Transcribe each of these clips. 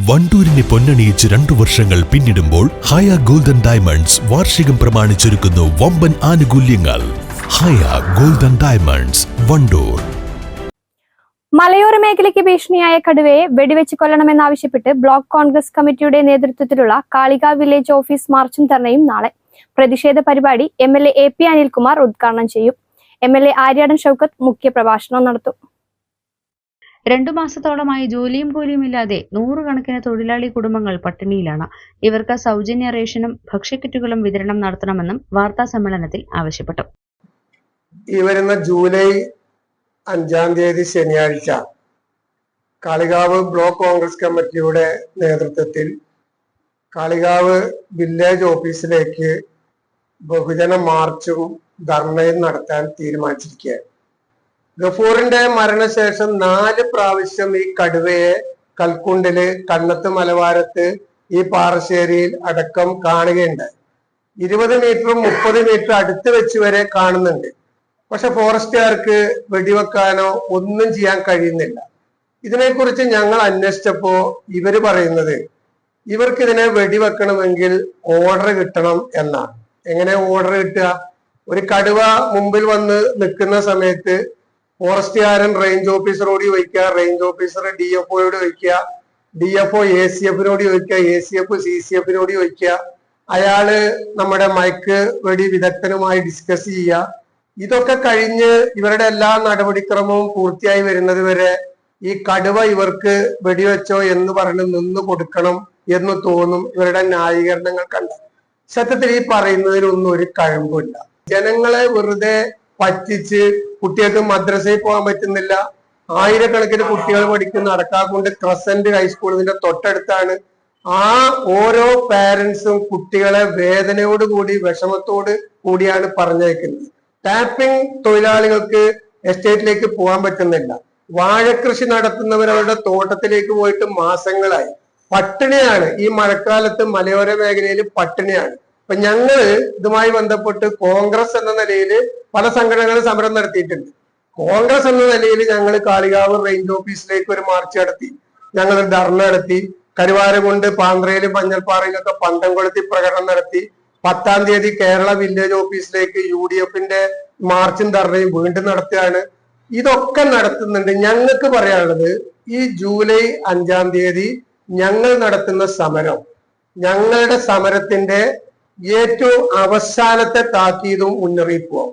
വണ്ടൂരിനെ പൊന്നണിയിച്ച് 2 വർഷങ്ങൾ പിന്നിടുമ്പോൾ ഹയ golden diamonds വാർഷികം പ്രമാണിച്ചൊരുക്കുന്നു വമ്പൻ ആനുകൂല്യങ്ങൾ. ഹയ ഗോൾഡൻ ഡയമണ്ട്സ്, വണ്ടൂർ. മലയോര മേഖലയ്ക്ക് ഭീഷണിയായ കടുവയെ വെടിവെച്ച് കൊല്ലണമെന്നാവശ്യപ്പെട്ട് ബ്ലോക്ക് കോൺഗ്രസ് കമ്മിറ്റിയുടെ നേതൃത്വത്തിലുള്ള കാളികാവ് വില്ലേജ് ഓഫീസ് മാർച്ചും ധർണയും നാളെ. പ്രതിഷേധ പരിപാടി MLA AP അനിൽകുമാർ ഉദ്ഘാടനം ചെയ്യും. MLA ആര്യാടൻ ഷൗക്കത്ത് മുഖ്യപ്രഭാഷണം നടത്തും. 2 മാസത്തോളമായി ജോലിയും കൂലിയുമില്ലാതെ 100 കണക്കിന് തൊഴിലാളി കുടുംബങ്ങൾ പട്ടിണിയിലാണ്. ഇവർക്ക് സൗജന്യ റേഷനും ഭക്ഷ്യക്കിറ്റുകളും വിതരണം നടത്തണമെന്നും വാർത്താ സമ്മേളനത്തിൽ ആവശ്യപ്പെട്ടു. ഈ വരുന്ന ജൂലൈ 5-ാം തീയതി ശനിയാഴ്ച കാളികാവ് ബ്ലോക്ക് കോൺഗ്രസ് കമ്മിറ്റിയുടെ നേതൃത്വത്തിൽ കാളികാവ് വില്ലേജ് ഓഫീസിലേക്ക് ബഹുജന മാർച്ചും ധർണയും നടത്താൻ തീരുമാനിച്ചിരിക്കുകയാണ്. ഗഫൂറിന്റെ മരണശേഷം 4 പ്രാവശ്യം ഈ കടുവയെ കൽക്കുണ്ടില്, കണ്ണത്ത് മലവാരത്ത്, ഈ പാറശ്ശേരിയിൽ അടക്കം കാണുകയുണ്ടായി. 20 മീറ്ററും 30 മീറ്റർ അടുത്ത് വെച്ച് വരെ കാണുന്നുണ്ട്. പക്ഷെ ഫോറസ്റ്റുകാർക്ക് വെടിവെക്കാനോ ഒന്നും ചെയ്യാൻ കഴിയുന്നില്ല. ഇതിനെക്കുറിച്ച് ഞങ്ങൾ അന്വേഷിച്ചപ്പോ ഇവര് പറയുന്നത് ഇവർക്ക് ഇതിനെ വെടിവെക്കണമെങ്കിൽ ഓർഡർ കിട്ടണം എന്നാണ്. എങ്ങനെ ഓർഡർ കിട്ടുക? ഒരു കടുവ മുമ്പിൽ വന്ന് നിൽക്കുന്ന സമയത്ത് ഫോറസ്റ്റുകാരൻ റേഞ്ച് ഓഫീസറോട് ചോദിക്കുക, റേഞ്ച് ഓഫീസർ DFOയോട് ചോദിക്കുക, DFO ACFനോട് ചോദിക്കുക, ACF CCFനോട് ചോദിക്കുക, അയാള് നമ്മുടെ മയക്ക് വെടി വിദഗ്ധനുമായി ഡിസ്കസ് ചെയ്യുക. ഇതൊക്കെ കഴിഞ്ഞ് ഇവരുടെ എല്ലാ നടപടിക്രമവും പൂർത്തിയായി വരുന്നത് വരെ ഈ കടുവ ഇവർക്ക് വെടിവെച്ചോ എന്ന് പറഞ്ഞ് നിന്ന് കൊടുക്കണം എന്ന് തോന്നും ഇവരുടെ ന്യായീകരണങ്ങൾ കണ്ട. സത്യത്തിൽ ഈ പറയുന്നതിലൊന്നും ഒരു കഴമ്പില്ല. ജനങ്ങളെ വെറുതെ പറ്റിച്ച് കുട്ടികൾക്ക് മദ്രസയിൽ പോകാൻ പറ്റുന്നില്ല. 1000കണക്കിന് കുട്ടികൾ പഠിക്കുന്ന അടക്കാക്കുണ്ട് ക്രസന്റ് ഹൈസ്കൂൾ ഇതിന്റെ തൊട്ടടുത്താണ്. ആ ഓരോ പാരന്റ്സും കുട്ടികളെ വേദനയോടുകൂടി വിഷമത്തോട് കൂടിയാണ് പറഞ്ഞയക്കുന്നത്. ടാപ്പിംഗ് തൊഴിലാളികൾക്ക് എസ്റ്റേറ്റിലേക്ക് പോകാൻ പറ്റുന്നില്ല. വാഴക്കൃഷി നടത്തുന്നവരവരുടെ തോട്ടത്തിലേക്ക് പോയിട്ട് മാസങ്ങളായി. പട്ടിണിയാണ്. ഈ മഴക്കാലത്ത് മലയോര മേഖലയിൽ പട്ടിണിയാണ്. അപ്പൊ ഞങ്ങള് ഇതുമായി ബന്ധപ്പെട്ട് കോൺഗ്രസ് എന്ന നിലയിൽ പല സംഘടനകളും സമരം നടത്തിയിട്ടുണ്ട്. കോൺഗ്രസ് എന്ന നിലയിൽ ഞങ്ങൾ കാളികാവ് റേഞ്ച് ഓഫീസിലേക്ക് ഒരു മാർച്ച് നടത്തി, ഞങ്ങൾ ധർണ നടത്തി. കരുവാരകുണ്ട്, പാന്ത്രയിലും മഞ്ഞൾപ്പാറയിലൊക്കെ പന്തം കൊളുത്തി പ്രകടനം നടത്തി. 10-ാം തീയതി കേരള വില്ലേജ് ഓഫീസിലേക്ക് UDFന്റെ മാർച്ചും ധർണയും വീണ്ടും നടത്തുകയാണ്. ഇതൊക്കെ നടത്തുന്നുണ്ട്. ഞങ്ങൾക്ക് പറയാനുള്ളത് ഈ ജൂലൈ 5-ാം തീയതി ഞങ്ങൾ നടത്തുന്ന സമരം ഞങ്ങളുടെ സമരത്തിന്റെ ഏറ്റവും അവസാനത്തെ താക്കീതും മുന്നറിയിപ്പും.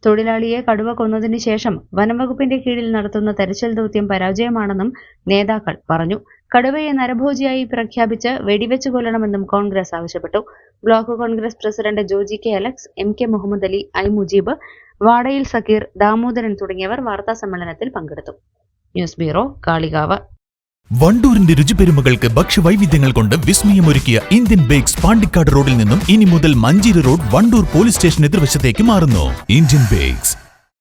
തൊഴിലാളിയെ കടുവ കൊന്നതിനു ശേഷം വനംവകുപ്പിന്റെ കീഴിൽ നടത്തുന്ന തെരച്ചിൽ ദൗത്യം പരാജയമാണെന്നും നേതാക്കൾ പറഞ്ഞു. കടുവയെ നരഭോജിയായി പ്രഖ്യാപിച്ച് വെടിവെച്ചു കൊല്ലണമെന്നും കോൺഗ്രസ് ആവശ്യപ്പെട്ടു. Block Congress president Joji K. Alex, MK Muhammad Ali, I. Mujeeb, വാടയിൽ സക്കീർ, ദാമോദരൻ തുടങ്ങിയവർ വാർത്താ സമ്മേളനത്തിൽ പങ്കെടുത്തു. News bureau, Kalikavu. വണ്ടൂരിന്റെ രുചിപെരുമകൾക്ക് ഭക്ഷ്യവൈവിധ്യങ്ങൾ കൊണ്ട് വിസ്മയമൊരുക്കിയ ഇന്ത്യൻ ബേക്സ് പാണ്ടിക്കാട് റോഡിൽ നിന്നും ഇനി മുതൽ Manjeri road Wandoor police station എതിർവശത്തേക്ക് മാറുന്നു. Indian bakes.